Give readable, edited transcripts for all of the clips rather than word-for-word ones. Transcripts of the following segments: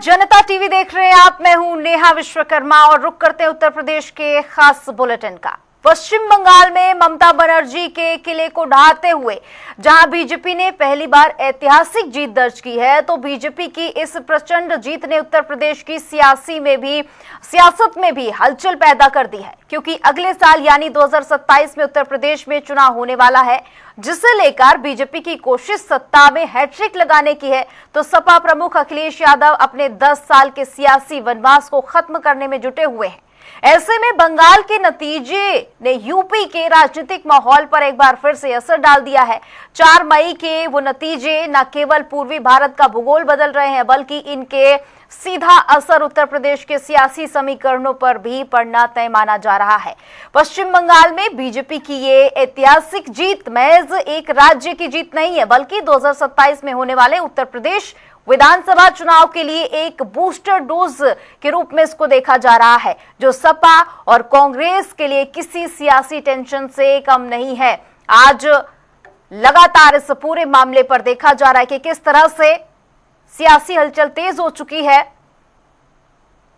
जनता TV देख रहे हैं आप। मैं हूं नेहा विश्वकर्मा और रुक करते हैं उत्तर प्रदेश के खास बुलेटिन का। पश्चिम बंगाल में ममता बनर्जी के किले को ढहाते हुए जहां बीजेपी ने पहली बार ऐतिहासिक जीत दर्ज की है, तो बीजेपी की इस प्रचंड जीत ने उत्तर प्रदेश की सियासत में भी हलचल पैदा कर दी है, क्योंकि अगले साल यानी 2027 में उत्तर प्रदेश में चुनाव होने वाला है, जिसे लेकर बीजेपी की कोशिश सत्ता में हैट्रिक लगाने की है। तो सपा प्रमुख अखिलेश यादव अपने 10 साल के सियासी वनवास को खत्म करने में जुटे हुए हैं। ऐसे में बंगाल के नतीजे ने यूपी के राजनीतिक माहौल पर एक बार फिर से असर डाल दिया है। 4 मई के वो नतीजे न केवल पूर्वी भारत का भूगोल बदल रहे हैं, बल्कि इनके सीधा असर उत्तर प्रदेश के सियासी समीकरणों पर भी पड़ना तय माना जा रहा है। पश्चिम बंगाल में बीजेपी की ये ऐतिहासिक जीत महज एक राज्य की जीत नहीं है, बल्कि 2027 में होने वाले उत्तर प्रदेश विधानसभा चुनाव के लिए एक बूस्टर डोज के रूप में इसको देखा जा रहा है, जो सपा और कांग्रेस के लिए किसी सियासी टेंशन से कम नहीं है। आज लगातार इस पूरे मामले पर देखा जा रहा है कि किस तरह से सियासी हलचल तेज हो चुकी है,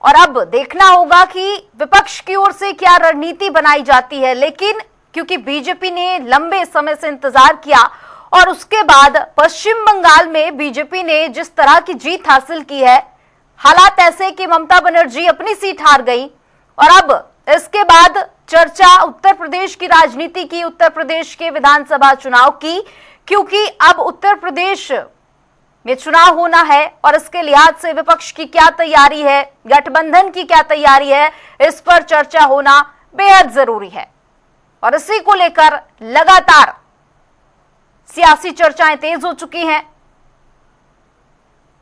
और अब देखना होगा कि विपक्ष की ओर से क्या रणनीति बनाई जाती है। लेकिन क्योंकि बीजेपी ने लंबे समय से इंतजार किया और उसके बाद पश्चिम बंगाल में बीजेपी ने जिस तरह की जीत हासिल की है, हालात ऐसे कि ममता बनर्जी अपनी सीट हार गई, और अब इसके बाद चर्चा उत्तर प्रदेश की राजनीति की, उत्तर प्रदेश के विधानसभा चुनाव की, क्योंकि अब उत्तर प्रदेश में चुनाव होना है और इसके लिहाज से विपक्ष की क्या तैयारी है, गठबंधन की क्या तैयारी है, इस पर चर्चा होना बेहद जरूरी है। और इसी को लेकर लगातार सियासी चर्चाएं तेज हो चुकी हैं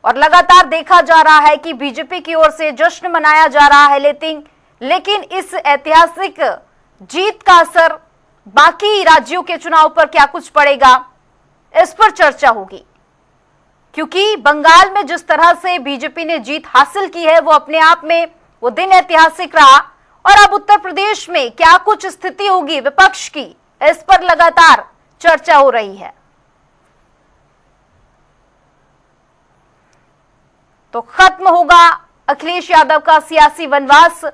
और लगातार देखा जा रहा है कि बीजेपी की ओर से जश्न मनाया जा रहा है। लेकिन इस ऐतिहासिक जीत का असर बाकी राज्यों के चुनाव पर क्या कुछ पड़ेगा, इस पर चर्चा होगी, क्योंकि बंगाल में जिस तरह से बीजेपी ने जीत हासिल की है, वो अपने आप में वो दिन ऐतिहासिक रहा। और अब उत्तर प्रदेश में क्या कुछ स्थिति होगी विपक्ष की, इस पर लगातार चर्चा हो रही है। तो खत्म होगा अखिलेश यादव का सियासी वनवास,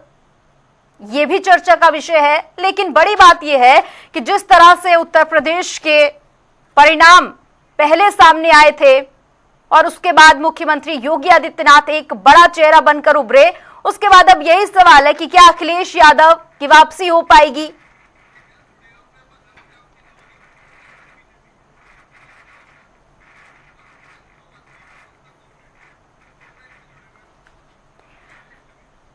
यह भी चर्चा का विषय है। लेकिन बड़ी बात यह है कि जिस तरह से उत्तर प्रदेश के परिणाम पहले सामने आए थे और उसके बाद मुख्यमंत्री योगी आदित्यनाथ एक बड़ा चेहरा बनकर उभरे, उसके बाद अब यही सवाल है कि क्या अखिलेश यादव की वापसी हो पाएगी।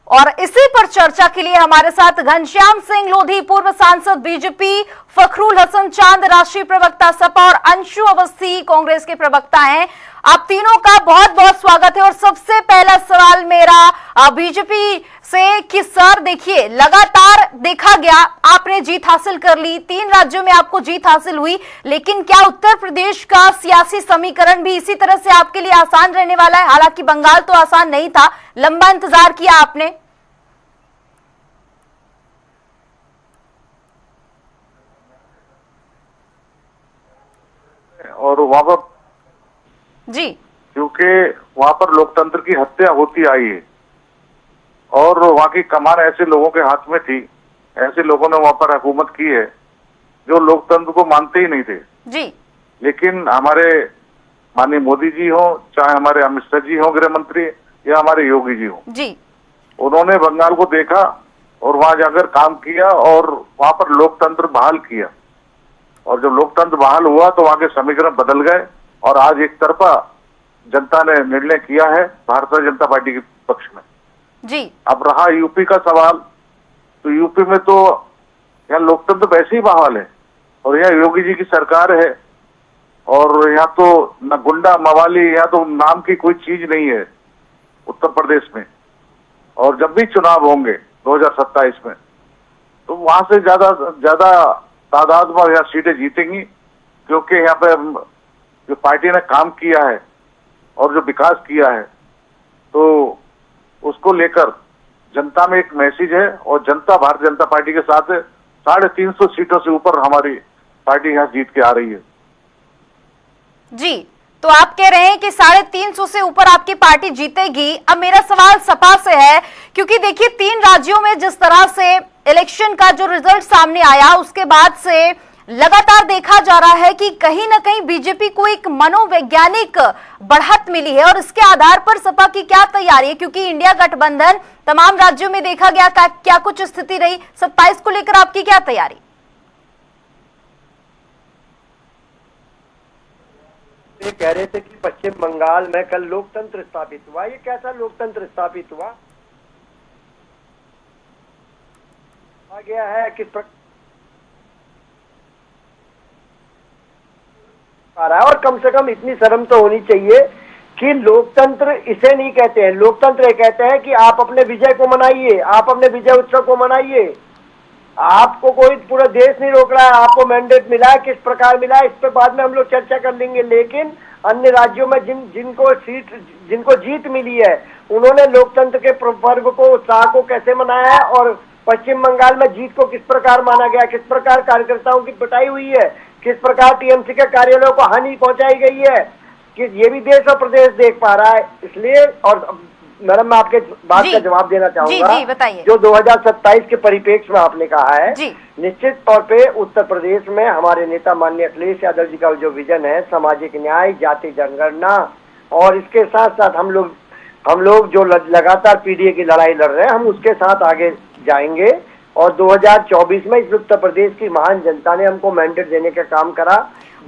और इसी पर चर्चा के लिए हमारे साथ घनश्याम सिंह लोधी, पूर्व सांसद बीजेपी, फखरुल हसन चांद, राष्ट्रीय प्रवक्ता सपा, और अंशु अवस्थी, कांग्रेस के प्रवक्ता हैं। आप तीनों का बहुत बहुत स्वागत है। और सबसे पहला सवाल मेरा बीजेपी से कि सर देखिए, लगातार देखा गया आपने जीत हासिल कर ली, 3 राज्यों में आपको जीत हासिल हुई, लेकिन क्या उत्तर प्रदेश का सियासी समीकरण भी इसी तरह से आपके लिए आसान रहने वाला है? हालांकि बंगाल तो आसान नहीं था, लंबा इंतजार किया आपने। और वहां पर जी, क्योंकि वहां पर लोकतंत्र की हत्या होती आई है और वहां की कमान ऐसे लोगों के हाथ में थी, ऐसे लोगों ने वहां पर हुकूमत की है जो लोकतंत्र को मानते ही नहीं थे जी। लेकिन हमारे माननीय मोदी जी हो, चाहे हमारे अमित शाह जी हो गृह मंत्री, या हमारे योगी जी हो जी, उन्होंने बंगाल को देखा और वहां जाकर काम किया और वहां पर लोकतंत्र बहाल किया। और जब लोकतंत्र बहाल हुआ तो वहां के समीकरण बदल गए और आज एक तरफा जनता ने निर्णय किया है भारतीय जनता पार्टी के पक्ष में जी। अब रहा यूपी का सवाल, तो यूपी में तो यहाँ लोकतंत्र वैसे ही बहाल है और यहाँ योगी जी की सरकार है और यहाँ तो न गुंडा मवाली, यहाँ तो नाम की कोई चीज नहीं है उत्तर प्रदेश में। और जब भी चुनाव होंगे 2027 में, तो वहां से ज्यादा तादाद में यहाँ सीटें जीतेंगी, क्योंकि यहाँ पे जो पार्टी ने काम किया है और जो विकास किया है, तो उसको लेकर जनता में एक मैसेज है और जनता भारतीय जनता पार्टी के साथ है। 350 सीटों से ऊपर हमारी पार्टी यहाँ जीत के आ रही है। जी, तो आप कह रहे हैं कि 350 से ऊपर आपकी पार्टी जीतेगी। अब मेरा सवाल सपा से है, क्योंकि देखिए 3 राज्यों में जिस तरह से इलेक्शन का जो रिजल्ट सामने आया उसके बाद से लगातार देखा जा रहा है कि कहीं ना कहीं बीजेपी को एक मनोवैज्ञानिक बढ़त मिली है, और इसके आधार पर सपा की क्या तैयारी है, क्योंकि इंडिया गठबंधन तमाम राज्यों में देखा गया क्या कुछ स्थिति रही, 27 को लेकर आपकी क्या तैयारी? ये कह रहे थे कि पश्चिम बंगाल में कल लोकतंत्र स्थापित हुआ। ये कैसा लोकतंत्र स्थापित हुआ? आ गया है कि आ रहा है, और कम से कम इतनी शर्म तो होनी चाहिए कि लोकतंत्र इसे नहीं कहते हैं। लोकतंत्र ये कहते हैं कि आप अपने विजय को मनाइए, आप अपने विजय उत्सव को मनाइए। आपको कोई पूरा देश नहीं रोक रहा है, आपको मैंडेट मिला है, किस प्रकार मिला है इस पे बाद में हम लोग चर्चा कर लेंगे। लेकिन अन्य राज्यों में जिनको जीत मिली है, उन्होंने लोकतंत्र के पर्व को, उत्साह को कैसे मनाया है, और पश्चिम बंगाल में जीत को किस प्रकार माना गया, किस प्रकार कार्यकर्ताओं की पिटाई हुई है, किस प्रकार टीएमसी के कार्यालयों को हानि पहुंचाई गई है, कि ये भी देश और प्रदेश देख पा रहा है। इसलिए, और मैडम मैं आपके बात का जवाब देना चाहूंगा। बताइए। जो 2027 के परिप्रेक्ष्य में आपने कहा है, निश्चित तौर पे उत्तर प्रदेश में हमारे नेता माननीय अखिलेश यादव जी का जो विजन है, सामाजिक न्याय, जाति जनगणना, और इसके साथ साथ हम लोग जो लगातार पीडीए की लड़ाई लड़ रहे हैं, हम उसके साथ आगे जाएंगे। और 2024 में इस उत्तर प्रदेश की महान जनता ने हमको मैंडेट देने का काम करा।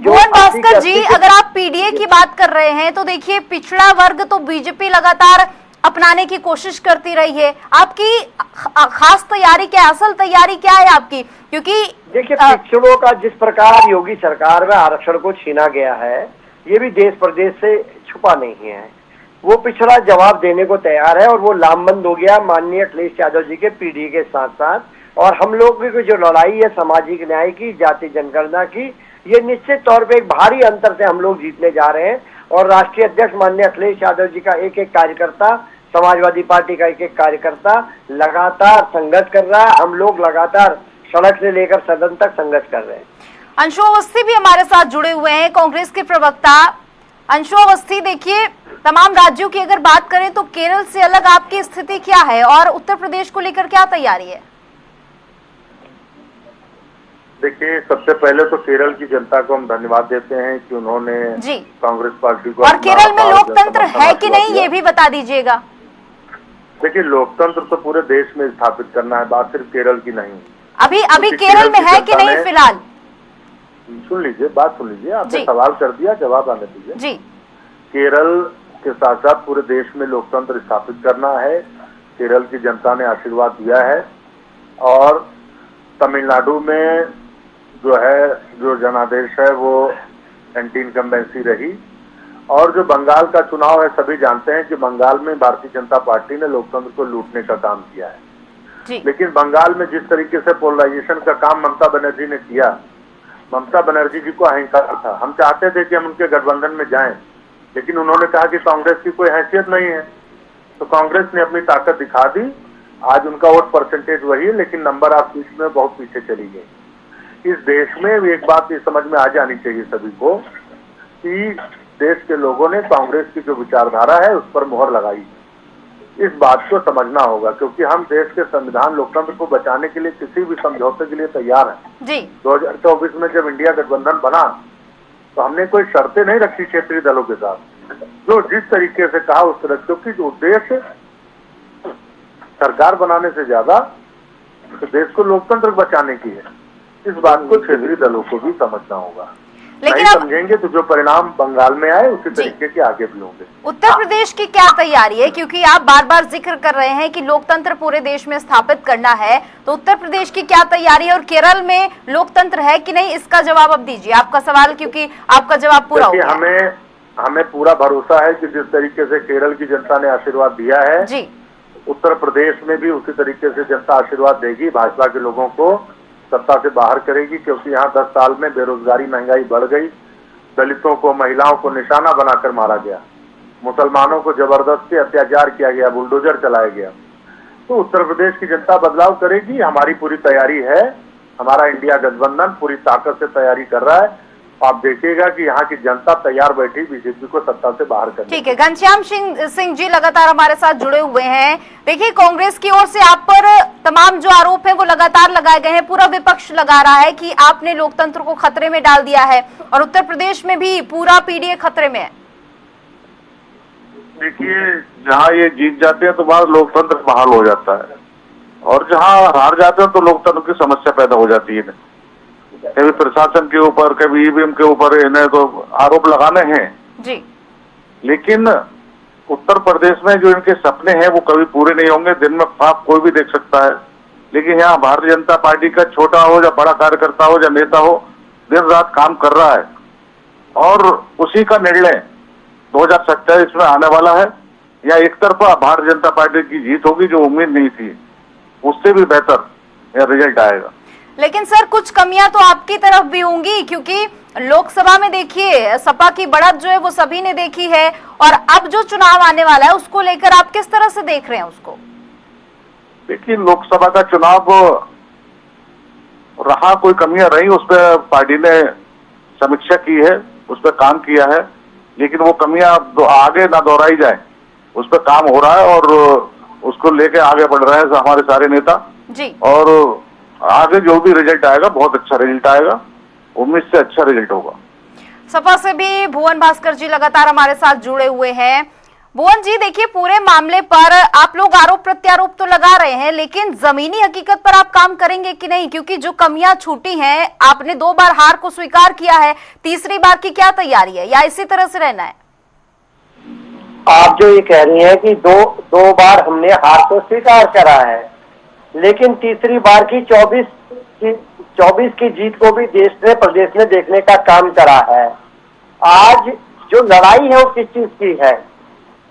भुवन भास्कर जी, अगर आप पीडीए की बात कर रहे हैं तो देखिए पिछड़ा वर्ग तो बीजेपी लगातार अपनाने की कोशिश करती रही है। आपकी खास तैयारी क्या, असल तैयारी क्या है आपकी? क्योंकि देखिए पिछड़ों का जिस प्रकार योगी सरकार में आरक्षण को छीना गया है, ये भी देश प्रदेश से छुपा नहीं है। वो पिछड़ा जवाब देने को तैयार है, और वो लामबंद हो गया माननीय अखिलेश यादव जी के पीढ़ी के साथ साथ। और हम लोग की जो लड़ाई है सामाजिक न्याय की, जाति जनगणना की, ये निश्चित तौर पे एक भारी अंतर से हम लोग जीतने जा रहे हैं। और राष्ट्रीय अध्यक्ष माननीय अखिलेश यादव जी का एक एक कार्यकर्ता, समाजवादी पार्टी का एक एक कार्यकर्ता लगातार संघर्ष कर रहा है। हम लोग लगातार सड़क से लेकर सदन तक संघर्ष कर रहे हैं। अंशु अवस्थी भी हमारे साथ जुड़े हुए हैं, कांग्रेस के प्रवक्ता। अंशु अवस्थी, देखिए तमाम राज्यों की अगर बात करें तो केरल से अलग आपकी स्थिति क्या है, और उत्तर प्रदेश को लेकर क्या तैयारी है? देखिए, सबसे पहले तो केरल की जनता को हम धन्यवाद देते हैं कि उन्होंने कांग्रेस पार्टी को, और केरल में लोकतंत्र है कि नहीं ये भी बता दीजिएगा। देखिए, लोकतंत्र तो पूरे देश में स्थापित करना है, बात सिर्फ केरल की नहीं। अभी केरल में है कि नहीं फिलहाल? सुन लीजिए, बात सुन लीजिए। आपने सवाल कर दिया, जवाब आने दीजिए जी। केरल के साथ साथ पूरे देश में लोकतंत्र स्थापित करना है। केरल की जनता ने आशीर्वाद दिया है, और तमिलनाडु में जो जनादेश है वो एंटी इनकम्बेंसी रही। और जो बंगाल का चुनाव है, सभी जानते हैं कि बंगाल में भारतीय जनता पार्टी ने लोकतंत्र को लूटने का काम किया है जी। लेकिन बंगाल में जिस तरीके से पोलराइजेशन का काम ममता बनर्जी ने किया, ममता बनर्जी जी को अहंकार था। हम चाहते थे कि हम उनके गठबंधन में जाएं, लेकिन उन्होंने कहा कि कांग्रेस की कोई हैसियत नहीं है। तो कांग्रेस ने अपनी ताकत दिखा दी। आज उनका वोट परसेंटेज वही है, लेकिन नंबर ऑफ सीट में बहुत पीछे चली गई। इस देश में एक बात ये समझ में आ जानी चाहिए सभी को कि देश के लोगों ने कांग्रेस की जो विचारधारा है उस पर मोहर लगाई। इस बात को समझना होगा, क्योंकि हम देश के संविधान लोकतंत्र को बचाने के लिए किसी भी समझौते के लिए तैयार हैं जी। 2024 में जब इंडिया गठबंधन बना तो हमने कोई शर्तें नहीं रखी क्षेत्रीय दलों के साथ। जो जिस तरीके से कहा उस तरह, क्योंकि उद्देश्य सरकार बनाने से ज्यादा देश को लोकतंत्र बचाने की है। इस बात को क्षेत्रीय दलों को भी समझना होगा। लेकिन नहीं समझेंगे तो जो परिणाम बंगाल में आए उसी तरीके के आगे भी होंगे। उत्तर प्रदेश की क्या तैयारी है, क्योंकि आप बार बार जिक्र कर रहे हैं कि लोकतंत्र पूरे देश में स्थापित करना है, तो उत्तर प्रदेश की क्या तैयारी है, और केरल में लोकतंत्र है कि नहीं, इसका जवाब अब दीजिए। आपका सवाल, क्योंकि आपका जवाब पूरा हो गया। हमें पूरा भरोसा है कि जिस तरीके से केरल की जनता ने आशीर्वाद दिया है जी, उत्तर प्रदेश में भी उसी तरीके से जनता आशीर्वाद देगी। भाजपा के लोगों को सत्ता से बाहर करेगी, क्योंकि यहाँ 10 साल में बेरोजगारी, महंगाई बढ़ गई। दलितों को, महिलाओं को निशाना बनाकर मारा गया, मुसलमानों को जबरदस्ती अत्याचार किया गया, बुलडोजर चलाया गया। तो उत्तर प्रदेश की जनता बदलाव करेगी। हमारी पूरी तैयारी है। हमारा इंडिया गठबंधन पूरी ताकत से तैयारी कर रहा है, आप देखिएगा कि यहाँ की जनता तैयार बैठी बीजेपी को सत्ता से बाहर करने। ठीक है, घनश्याम सिंह जी लगातार हमारे साथ जुड़े हुए हैं। देखिए, कांग्रेस की ओर से आप पर तमाम जो आरोप है वो लगातार लगाए गए हैं। पूरा विपक्ष लगा रहा है कि आपने लोकतंत्र को खतरे में डाल दिया है और उत्तर प्रदेश में भी पूरा पीडीए खतरे में है। देखिए, जहाँ ये जीत जाते हैं तो बाद लोकतंत्र बहाल हो जाता है, और जहाँ हार जाते हैं तो लोकतंत्र की समस्या पैदा हो जाती है। कभी प्रशासन के ऊपर, कभी ईवीएम के ऊपर इन्हें तो आरोप लगाने हैं जी, लेकिन उत्तर प्रदेश में जो इनके सपने हैं वो कभी पूरे नहीं होंगे। दिन में ख्वाब कोई भी देख सकता है, लेकिन यहाँ भारतीय जनता पार्टी का छोटा हो या बड़ा कार्यकर्ता हो या नेता हो, दिन रात काम कर रहा है और उसी का निर्णय 2027 में आने वाला है। या एक तरफा भारतीय जनता पार्टी की जीत होगी जो उम्मीद नहीं थी, उससे भी बेहतर यह रिजल्ट आएगा। लेकिन सर, कुछ कमियां तो आपकी तरफ भी होंगी, क्योंकि लोकसभा में देखिए सपा की बढ़त जो है वो सभी ने देखी है, और अब जो चुनाव आने वाला है उसको लेकर आप किस तरह से देख रहे हैं उसको? देखिए, लोकसभा का चुनाव रहा, कोई कमियां रही उस पर पार्टी ने समीक्षा की है, उस पर काम किया है, लेकिन वो कमियां आगे ना दोहराई जाए उस पर काम हो रहा है और उसको लेके आगे बढ़ रहे हैं हमारे सारे नेता जी। और आगे जो भी रिजल्ट आएगा बहुत अच्छा रिजल्ट आएगा, उम्मीद से अच्छा रिजल्ट होगा। सपा से भी भुवन भास्कर जी लगातार हमारे साथ जुड़े हुए हैं। भुवन जी, देखिए, पूरे मामले पर आप लोग आरोप प्रत्यारोप तो लगा रहे हैं, लेकिन जमीनी हकीकत पर आप काम करेंगे कि नहीं? क्योंकि जो कमियां छूटी हैं, आपने 2 बार हार को स्वीकार किया है, तीसरी बार की क्या तैयारी है या इसी तरह से रहना है? आप जो ये कह रही हैं कि दो बार हमने हार को स्वीकार करा है, लेकिन तीसरी बार की 24 की जीत को भी देश ने, प्रदेश ने देखने का काम करा है। आज जो लड़ाई है वो किस चीज की है?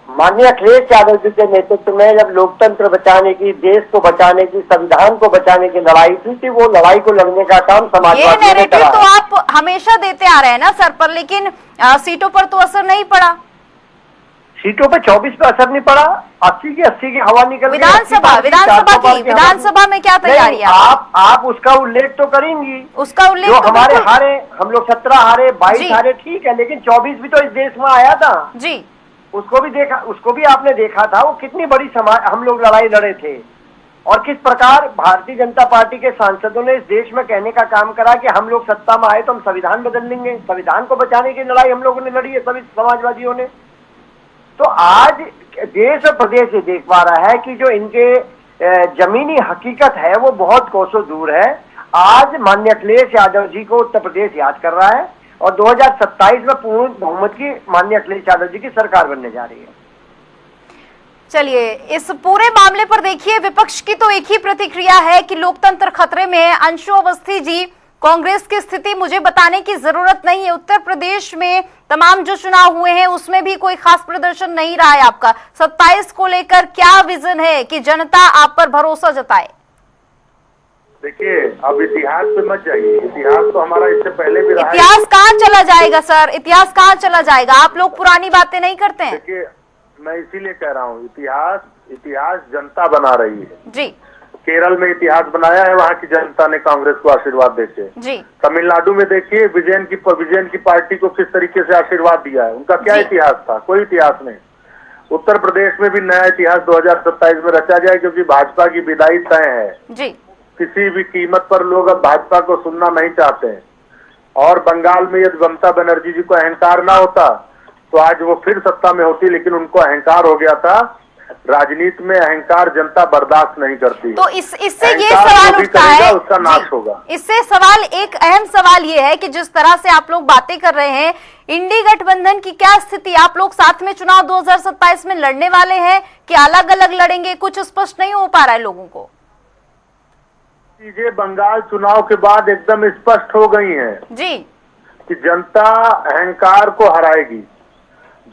माननीय अखिलेश यादव जी के नेतृत्व में जब लोकतंत्र बचाने की, देश को बचाने की, संविधान को बचाने की लड़ाई थी, वो लड़ाई को लड़ने का काम समाजवादियों ने नैरेटिव करा। तो आप हमेशा देते आ रहे हैं ना सर, पर लेकिन सीटों पर तो असर नहीं पड़ा। सीटों पे 24 पे असर नहीं पड़ा, 80 की हवा निकल गई। विधानसभा में क्या तैयारी है? आप उसका उल्लेख तो करेंगी, उसका उल्लेख जो तो हमारे हारे, हम लोग 17 हारे, 22 हारे, ठीक है, लेकिन 24 भी तो इस देश में आया था जी। उसको भी देखा, उसको भी आपने देखा था, वो कितनी बड़ी हम लोग लड़ाई लड़े थे और किस प्रकार भारतीय जनता पार्टी के सांसदों ने इस देश में कहने का काम करा कि हम लोग सत्ता में आए तो हम संविधान बदल लेंगे। संविधान को बचाने की लड़ाई हम लोगों ने लड़ी है, सभी समाजवादियों ने। तो आज देश और प्रदेश ये देख पा रहा है कि जो इनके जमीनी हकीकत है वो बहुत कोसों दूर है। आज माननीय अखिलेश यादव जी को उत्तर प्रदेश याद कर रहा है और 2027 में पूर्ण बहुमत की माननीय अखिलेश यादव जी की सरकार बनने जा रही है। चलिए, इस पूरे मामले पर देखिए, विपक्ष की तो एक ही प्रतिक्रिया है कि लोकतंत्र खतरे में है। अंशु अवस्थी जी, कांग्रेस की स्थिति मुझे बताने की जरूरत नहीं है। उत्तर प्रदेश में तमाम जो चुनाव हुए हैं उसमें भी कोई खास प्रदर्शन नहीं रहा है आपका। 27 को लेकर क्या विजन है कि जनता आप पर भरोसा जताए? देखिए, अब इतिहास पे मत जाइए, इतिहास तो हमारा इससे पहले भी रहा है। इतिहास कहाँ चला जाएगा सर? इतिहास कहाँ चला जाएगा? आप लोग पुरानी बातें नहीं करते हैं। देखिए, मैं इसीलिए कह रहा हूँ, इतिहास जनता बना रही है जी। केरल में इतिहास बनाया है वहाँ की जनता ने कांग्रेस को आशीर्वाद देके जी। तमिलनाडु में देखिए विजयन की पार्टी को किस तरीके से आशीर्वाद दिया है, उनका क्या इतिहास था? कोई इतिहास नहीं। उत्तर प्रदेश में भी नया इतिहास 2027 में रचा जाए, क्योंकि भाजपा की विदाई तय है जी। किसी भी कीमत पर लोग अब भाजपा को सुनना नहीं चाहते हैं। और बंगाल में यदि ममता बनर्जी जी को अहंकार ना होता तो आज वो फिर सत्ता में होती, लेकिन उनको अहंकार हो गया था। राजनीति में अहंकार जनता बर्दाश्त नहीं करती। तो इससे ये सवाल उठता है, उसका नाश होगा। इससे सवाल, एक अहम सवाल ये है कि जिस तरह से आप लोग बातें कर रहे हैं, इंडी गठबंधन की क्या स्थिति? आप लोग साथ में चुनाव 2027 में लड़ने वाले हैं कि अलग अलग लड़ेंगे? कुछ स्पष्ट नहीं हो पा रहा है लोगों को। चीजें बंगाल चुनाव के बाद एकदम स्पष्ट हो गई हैं जी, कि जनता अहंकार को हराएगी।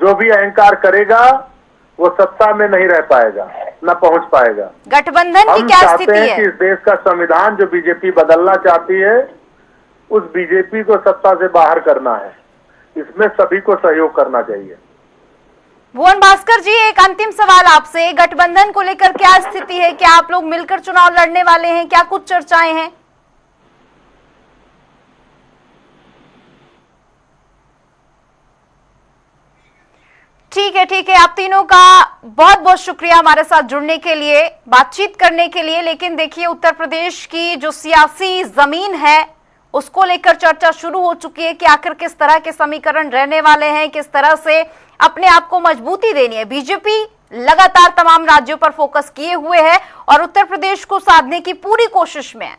जो भी अहंकार करेगा वो सत्ता में नहीं रह पाएगा, न पहुंच पाएगा। गठबंधन की क्या स्थिति है? कि इस देश का संविधान जो बीजेपी बदलना चाहती है, उस बीजेपी को सत्ता से बाहर करना है। इसमें सभी को सहयोग करना चाहिए। भुवन भास्कर जी, एक अंतिम सवाल आपसे, गठबंधन को लेकर क्या स्थिति है? क्या आप लोग मिलकर चुनाव लड़ने वाले हैं? क्या कुछ चर्चाएं हैं? ठीक है। आप तीनों का बहुत बहुत शुक्रिया हमारे साथ जुड़ने के लिए, बातचीत करने के लिए। लेकिन देखिए, उत्तर प्रदेश की जो सियासी जमीन है उसको लेकर चर्चा शुरू हो चुकी है कि आखिर किस तरह के समीकरण रहने वाले हैं, किस तरह से अपने आप को मजबूती देनी है। बीजेपी लगातार तमाम राज्यों पर फोकस किए हुए है और उत्तर प्रदेश को साधने की पूरी कोशिश में है।